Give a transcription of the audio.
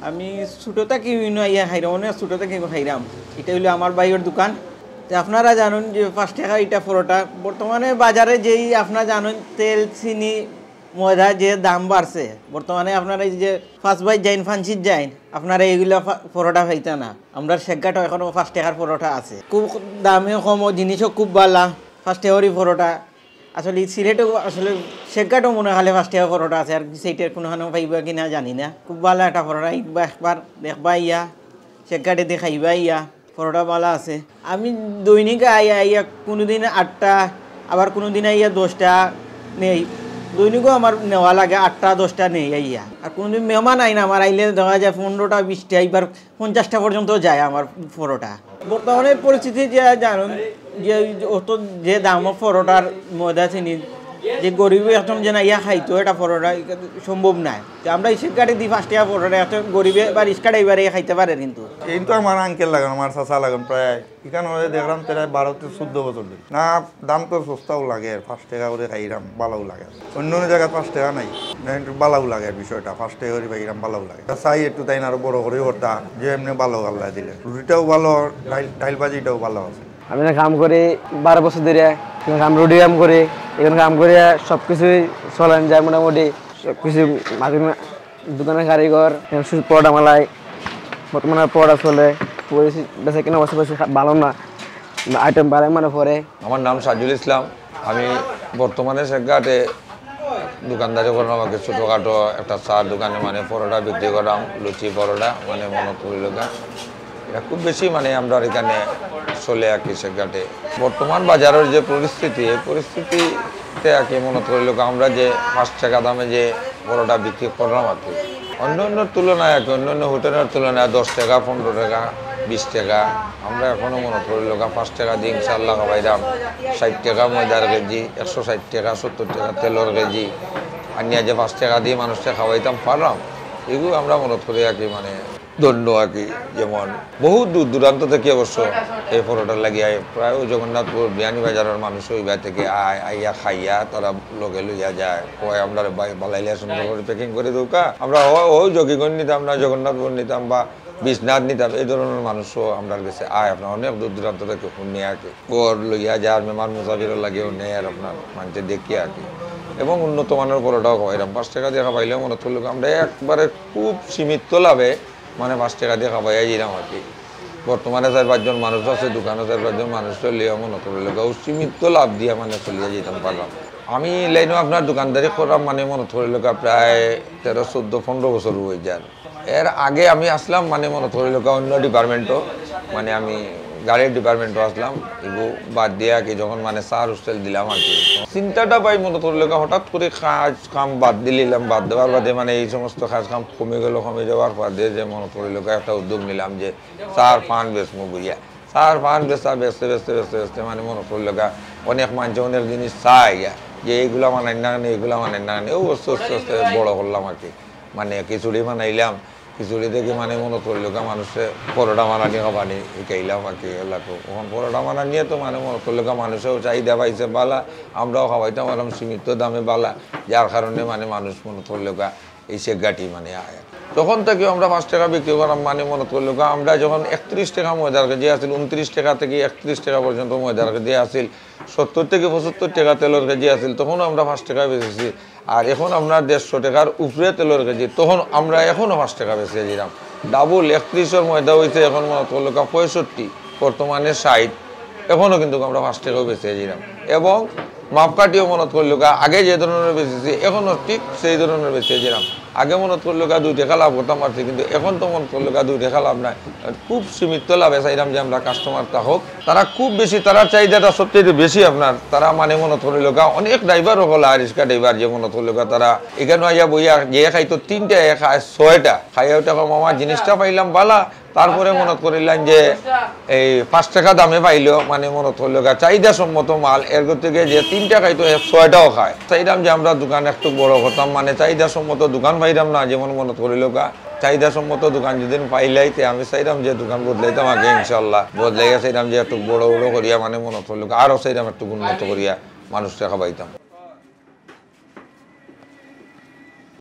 আমি ছোটো থেকে ইয়া খাইরাম অনেক ছোটো থেকে খাইরাম। এটা হলো আমার ভাইয়ের দোকান। তো আপনারা জানেন যে 5 টাকা এটা পরোটা। বর্তমানে বাজারে যেই আপনারা জানেন তেল চিনি ময়দা যে দাম বাড়ছে, বর্তমানে আপনারা এই যে 5 বাই যাইন ফান্সির যাইন আপনারা এইগুলো পরোটা খাইতে না। আমরা শেখঘাটও এখনও 5 টাকার পরোটা আছে, খুব দামেও কম, জিনিসও খুব ভালো। 5 টাকারই পরোটা আসলে সিলেটেও আসলে শেখঘাটও মনে হলে 5 টাকা পরোটা আছে, আর সেইটার কোনোখানে পাইবা কিনা জানি না। খুব ভালো একটা পরোটা, একবার দেখবা ইয়া শেখঘাটে দেখাইবা ইয়া পরোটা ভালো আছে। আমি দৈনিক আইয়া কোনোদিন 8টা, আবার কোনো দিন আইয়া 10টা নেই। দৈনিকও আমার নেওয়া লাগে 8টা 10টা নেই আইয়া। আর কোনোদিন মেহমান আই না, আমার আইলে দেখা যায় 15টা 20টা, এইবার 50টা পর্যন্ত যায় আমার পরোটা। বর্তমানে পরিস্থিতি যে জানুন যে অত যে দাম পরোটার ময়দা চিনি, যে গরিব এখন যে না ইয়া খাইতো এটা পরোটা সম্ভব নাই। আমরা স্টেট কাটে দিই 5 টাকা পরোটা, এত গরিবে বা রিক্সা ড্রাইভারে খাইতে পারে। কিন্তু এই তো আমার আঙ্কেল লাগান, আমার চাচা লাগান, প্রায় এখানে দেখলাম প্রায় 12 থেকে 14 বছর ধরে। না দাম তো সস্তাও লাগে, 5 টাকা করে খাইলাম ভালোও লাগে। অন্য অন্য জায়গায় 5 টাকা নাই, একটু ভালোও লাগে বিষয়টা। 5 টাকা করে খাইলাম ভালোও লাগে। চাই একটু তাই না আরো বড় করে করতা, যে এমনি ভালো আল্লাহ দিলে। রুটিটাও ভালো, ডাইল ভাজিটাও ভালো আছে। আমি কাম করি 12 বছর ধরে, কাম রুটি কাম করি, এখানে কাম করে সব কিছুই চলেন যায় মোটামুটি। সব কিছু দোকানের কারিগর, পরোটা মালাই, বর্তমানে পরোটা চলে। বেচা কিনা বসে বসে ভালো না, আইটেম বাড়ে মানে পরে। আমার নাম সাজুল ইসলাম। আমি বর্তমানে শেখঘাটে দোকানদারি করলাম। আমাকে ছোটোখাটো একটা চার দোকানে মানে পরোটা বিক্রি করলাম, লুচি পরোটা মানে মনোপুরি লোকা। এটা খুব বেশি মানে আমরা এখানে চলে আর কি শেখঘাটে। বর্তমান বাজারের যে পরিস্থিতি, এই পরিস্থিতিতে আর কি মনে করিল আমরা যে 5 টাকা দামে যে পরোটা বিক্রি করলাম আর কি, অন্য অন্য তুলনায় আর কি, অন্য অন্য হোটেলের তুলনায় 10 টাকা 15 টাকা 20 টাকা আমরা এখনও মনে করিল 5 টাকা দিয়ে ইনশাল্লাহ খাবাইলাম। 60 টাকা ময়দার কেজি, 160 টাকা 70 টাকা তেলের কেজি আনিয়া যে 5 টাকা দিয়ে মানুষকে খাওয়াইতাম পারলাম, এগুলো আমরা মনে করি আর কি মানে ধন্য আর কি। যেমন বহু দূর দূরান্ত থেকে অবশ্য এই পরোটা লাগিয়ে প্রায় জগন্নাথপুর বিয়ানি বাজারের মানুষ ওইবা থেকে আইয়া খাইয়া তারা লোকে লইয়া যায়, কয় আমরা বালাইলিয়া সুন্দর করে প্যাকিং করে দৌকা, আমরা ওই যোগীগঞ্জ নিতাম না, জগন্নাথপুর নিতাম বা বিশ্বনাথ নিতাম, এই ধরনের মানুষও আমরা কাছে আয়। আপনার অনেক দূর দূরান্ত থেকে শুনে আর কি গড় লইয়া যায়, আর মেমার মুসাফিরও লাগেও নেয়, আর আপনার মানুষের দেখি আর কি। এবং উন্নত মানের পরোটাও খাওয়াইলাম। 5 টাকা দিয়ে খাওয়াইলেও মনে করলো আমরা একবারে খুব সীমিত লাভে মানে 5 টাকা দিয়ে খাওয়াইয়া দিলাম আর কি। বর্তমানে 4-5 জন মানুষ আছে দোকানে, 4-5 জন মানুষ চলিয়া মনে করলে সীমিত লাভ দিয়ে মানে চলিয়া যেতাম পারলাম। আমি লাইনও আপনার দোকানদারি করাম মানে মনে করলে প্রায় 13, 14, 15 বছর হয়ে যায়। এর আগে আমি আসলাম মানে মনে করলে অন্য ডিপার্টমেন্টও, মানে আমি গাড়ির ডিপার্টমেন্টও আসলাম। এগুলো বাদ দিয়ে আর কি যখন মানে চার হোস্টেল দিলাম আর কি, চিন্তাটা পাই মনে করলে হঠাৎ করে কাজ কাম বাদ দিলাম। বাদ দেওয়ার বাদে মানে এই সমস্ত কাজ কাম কমে গেল, কমে যাওয়ার বাদে যে মনে করলে একটা উদ্যোগ নিলাম যে চার পান বেচমু বুঝিয়া। চার পান বেচা বেচতে বেচতে বেচতে বেচতে মানে মনে করলে অনেক মানুষ অনেক জিনিস চাই যে এইগুলা মানে না এইগুলা মানে না, ও আস্তে আস্তে আস্তে বড় করলাম আর কি। মানে খিচুড়ি বানাইলাম, খিচুড়ি থেকে মানে মনে করলো মানুষে পরোটা বানানি খাবানি শিখাইলাম আর কি এলাকা। ওখান পরোটা বানানিয়ে তো মানে মনে করলো মানুষেও চাহিদা পাইছে বালা, আমরাও খাওয়াইতাম পারলাম সীমিত দামে বালা, যার কারণে মানে মানুষ মনে করলো এই শেখঘাটি মানে আয়। তখন থেকে আমরা 5 টাকা বিক্রি করলাম মানে মনে করলো আমরা যখন 31 টাকা ময়দার কেজি আসছিল, 29 টাকা থেকে 31 টাকা পর্যন্ত ময়দার কেজি আসছিল, 70 থেকে 75 টাকা তেলের কেজি আসছিল, তখন আমরা 5 টাকা বেচেছি। আর এখন আমরা 150 টাকার উপরে তেলের কেজি, তখন আমরা এখনও 5 টাকা বেচে দিলাম। ডাবল 31-এর ময়দা হয়েছে এখন মনে করলো 65, বর্তমানে 60, এখনও কিন্তু আমরা 5 টাকাও বেচে দিলাম। এবং মাপকাঠিও মনে করলো আগে যে ধরনের বেচেছি এখনও ঠিক সেই ধরনের বেচে দিলাম। আগে মনে করলো 2 টাকা লাভ করতাম পারছি, কিন্তু এখন তো মনে করলো 2 টাকা লাভ নাই, খুব সীমিত লাভে চাইলাম যে আমরা কাস্টমারটা হোক। তারা খুব বেশি, তারা চাহিদাটা সবচেয়ে বেশি আপনার। তারা মানে মনে করলো অনেক ড্রাইভারও হল রিক্সা ড্রাইভার যে মনে করলো তারা এখানে আইয়া বইয়া যে খাইতো 3টা খায় 6টা খাইয়া টাকা মামা জিনিসটা পাইলাম বালা, তারপরে মনে করিলাম যে এই 5 টাকা দামে পাইলো মানে মনে করলো চাহিদা সম্মত মাল, এর থেকে যে 3টা খাইতো 6টাও খায়। চাইলাম যে আমরা দোকান একটু বড় করতাম, মানে চাহিদা সম্মত দোকান পাইলাম না, যেমন মনে করিল চাহিদা সম্মত দোকান যেদিন পাইলাইতে আমি চাইলাম যে দোকান বদলাইতাম আগে ইনশাল্লাহ। বদলাইয়া চাইলাম যে একটু বড় বড় করিয়া মানে মনে করলো আরও চাইলাম একটু উন্নত করিয়া মানুষটা খাবাইতাম।